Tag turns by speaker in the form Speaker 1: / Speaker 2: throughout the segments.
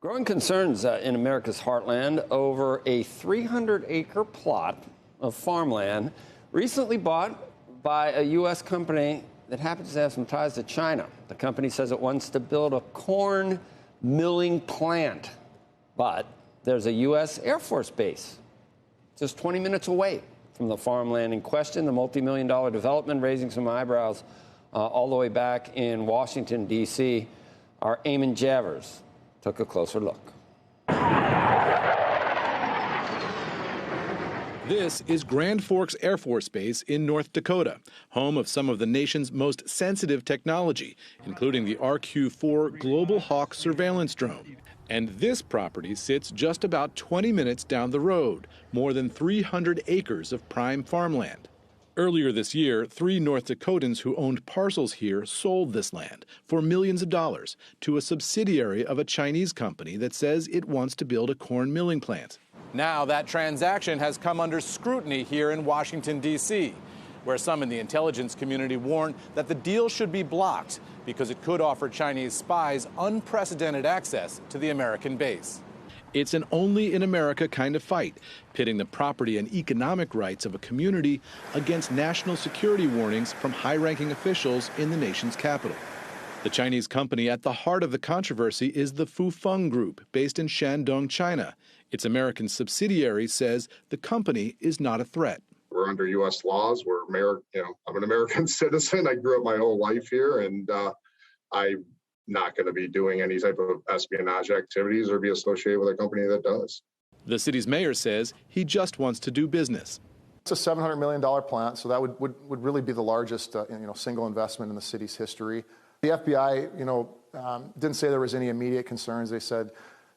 Speaker 1: Growing concerns in America's heartland over a 300-acre plot of farmland recently bought by a U.S. company that happens to have some ties to China. The company says it wants to build a corn milling plant, but there's a U.S. Air Force base just 20 minutes away from the farmland in question. The multi-million-dollar development raising some eyebrows all the way back in Washington, D.C. Our Eamon Javers took a closer look.
Speaker 2: This is Grand Forks Air Force Base in North Dakota, home of some of the nation's most sensitive technology, including the RQ-4 Global Hawk surveillance drone. And this property sits just about 20 minutes down the road, more than 300 acres of prime farmland. Earlier this year, 3 North Dakotans who owned parcels here sold this land for millions of dollars to a subsidiary of a Chinese company that says it wants to build a corn milling plant.
Speaker 3: Now that transaction has come under scrutiny here in Washington, D.C., where some in the intelligence community warn that the deal should be blocked because it could offer Chinese spies unprecedented access to the American base.
Speaker 2: It's an only-in-America kind of fight, pitting the property and economic rights of a community against national security warnings from high-ranking officials in the nation's capital. The Chinese company at the heart of the controversy is the Fufeng Group, based in Shandong, China. Its American subsidiary says the company is not a threat.
Speaker 4: We're under U.S. laws. I'm an American citizen. I grew up my whole life here, and I'm not going to be doing any type of espionage activities or be associated with a company that does.
Speaker 2: The city's mayor says he just wants to do business.
Speaker 5: It's a $700 million plant, so that would really be the largest single investment in the city's history. The FBI, didn't say there was any immediate concerns. They said,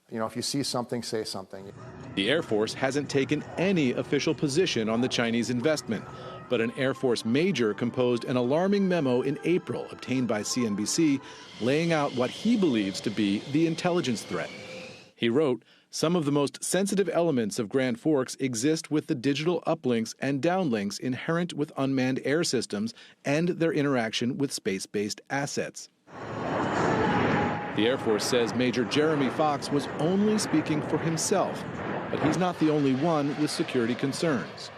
Speaker 5: if you see something, say something.
Speaker 2: The Air Force hasn't taken any official position on the Chinese investment, but an Air Force major composed an alarming memo in April obtained by CNBC laying out what he believes to be the intelligence threat. He wrote, "Some of the most sensitive elements of Grand Forks exist with the digital uplinks and downlinks inherent with unmanned air systems and their interaction with space-based assets." The Air Force says Major Jeremy Fox was only speaking for himself, but he's not the only one with security concerns.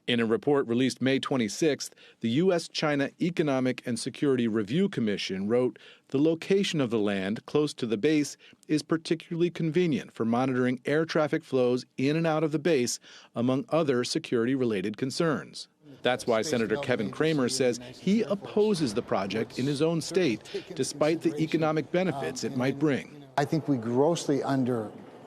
Speaker 2: In a report released May 26th, the U.S.-China Economic and Security Review Commission wrote, "The location of the land close to the base is particularly convenient for monitoring air traffic flows in and out of the base, among other security-related concerns." That's why Senator Kevin Cramer says he opposes the project in his own state, despite the economic benefits it might bring.
Speaker 6: I think we grossly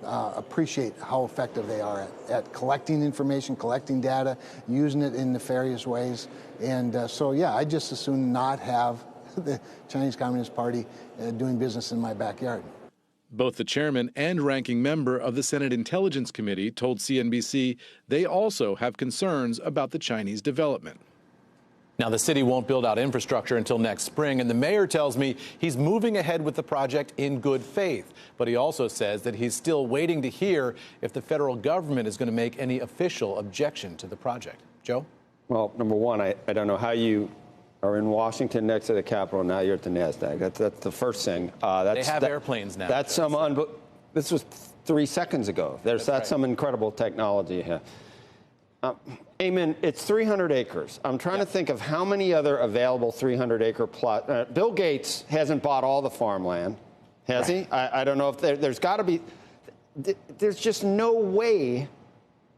Speaker 6: appreciate how effective they are at collecting information, collecting data, using it in nefarious ways. And I just as soon not have the Chinese Communist Party doing business in my backyard.
Speaker 2: Both the chairman and ranking member of the Senate Intelligence Committee told CNBC they also have concerns about the Chinese development.
Speaker 3: Now, the city won't build out infrastructure until next spring, and the mayor tells me he's moving ahead with the project in good faith. But he also says that he's still waiting to hear if the federal government is going to make any official objection to the project. Joe?
Speaker 1: Well, number one, I don't know how you are in Washington next to the Capitol. Now you're at the NASDAQ. That's the first thing.
Speaker 3: They have airplanes now.
Speaker 1: That's this was 3 seconds ago. That's right. Some incredible technology here. Eamon, it's 300 acres. I'm trying to think of how many other available 300-acre plots. Bill Gates hasn't bought all the farmland, has he? I don't know if there's got to be. There's just no way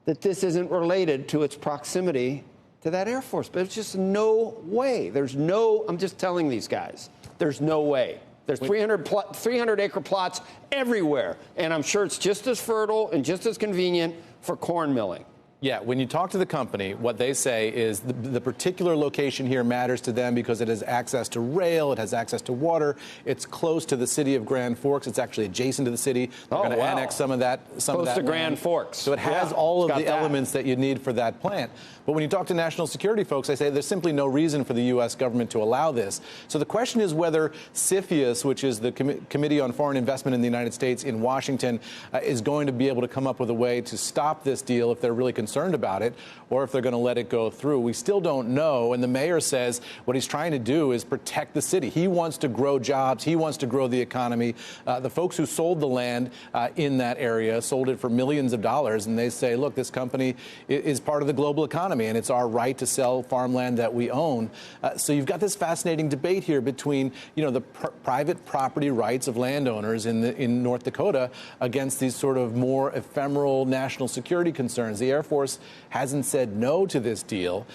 Speaker 1: that this isn't related to its proximity to that Air Force. But there's just no way. I'm just telling these guys, there's no way. There's 300-acre plots everywhere. And I'm sure it's just as fertile and just as convenient for corn milling.
Speaker 3: Yeah, when you talk to the company, what they say is the particular location here matters to them because it has access to rail, it has access to water, it's close to the city of Grand Forks, it's actually adjacent to the city. They're going to annex some of that.
Speaker 1: Close to Grand Forks.
Speaker 3: So it has all of the elements that you need for that plant. But when you talk to national security folks, they say there's simply no reason for the U.S. government to allow this. So the question is whether CFIUS, which is the Committee on Foreign Investment in the United States in Washington, is going to be able to come up with a way to stop this deal if they're really concerned concerned about it or if they're going to let it go through. We still don't know. And the mayor says what he's trying to do is protect the city. He wants to grow jobs. He wants to grow the economy. The folks who sold the land in that area sold it for millions of dollars. And they say, look, this company is part of the global economy, and it's our right to sell farmland that we own. So you've got this fascinating debate here between, the private property rights of landowners in North Dakota against these sort of more ephemeral national security concerns. The Air Force hasn't said no to this deal,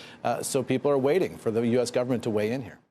Speaker 3: so people are waiting for the U.S. government to weigh in here.